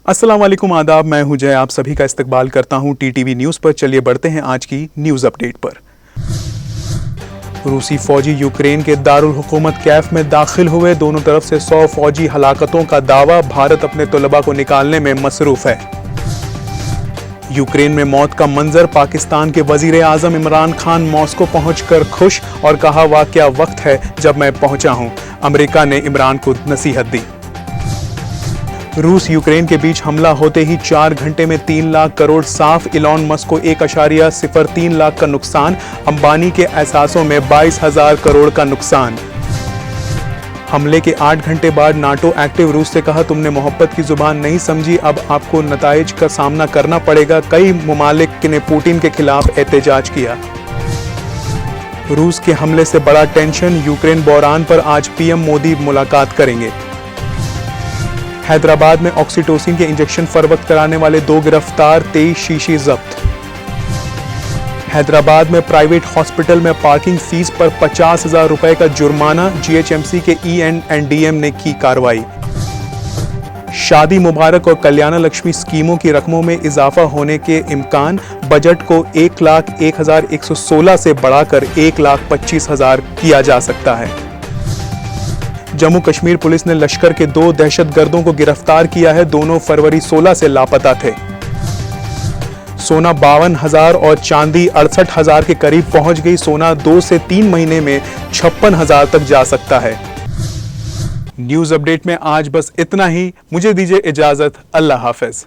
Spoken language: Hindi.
अस्सलाम वालेकुम, आदाब। मैं हूं जय, आप सभी का इस्तकबाल करता हूं टीटीवी न्यूज़ पर। चलिए बढ़ते हैं आज की न्यूज़ अपडेट पर। रूसी फौजी यूक्रेन के दारुल हुकूमत कैफ में दाखिल हुए। दोनों तरफ से 100 फौजी हलाकतों का दावा। भारत अपने तलबा को निकालने में मसरूफ है। यूक्रेन में मौत का मंजर। पाकिस्तान के वजीर आजम इमरान खान मॉस्को पहुंचकर खुश और कहा, वाकया वक्त है जब मैं पहुंचा हूं। अमेरिका ने इमरान को नसीहत दी। रूस यूक्रेन के बीच हमला होते ही 4 घंटे में 3 लाख करोड़ साफ। इलॉन मस्क को 1.03 लाख का नुकसान। अंबानी के एहसासों में 22,000 करोड़ का नुकसान। हमले के 8 घंटे बाद नाटो एक्टिव। रूस से कहा, तुमने मोहब्बत की जुबान नहीं समझी, अब आपको नताइज का सामना करना पड़ेगा। कई ममालिक ने पुतिन के खिलाफ एहतजाज किया। रूस के हमले से बड़ा टेंशन। यूक्रेन बहरान पर आज पीएम मोदी मुलाकात करेंगे। हैदराबाद में ऑक्सीटोसिन के इंजेक्शन फरोख्त कराने वाले 2 गिरफ्तार। 23 शीशी जब्त। हैदराबाद में प्राइवेट हॉस्पिटल में पार्किंग फीस पर 50,000 रुपए का जुर्माना। जीएचएमसी के EN&DM ने की कार्रवाई। शादी मुबारक और कल्याण लक्ष्मी स्कीमों की रकमों में इजाफा होने के इम्कान। बजट को 1,01,116 से बढ़ाकर 1,25,000 किया जा सकता है। जम्मू कश्मीर पुलिस ने लश्कर के 2 दहशतगर्दों को गिरफ्तार किया है। दोनों फरवरी 16 से लापता थे। सोना 52,000 और चांदी 68,000 के करीब पहुंच गई। सोना 2 से 3 महीने में 56,000 तक जा सकता है। न्यूज़ अपडेट में आज बस इतना ही। मुझे दीजिए इजाजत। अल्लाह हाफिज।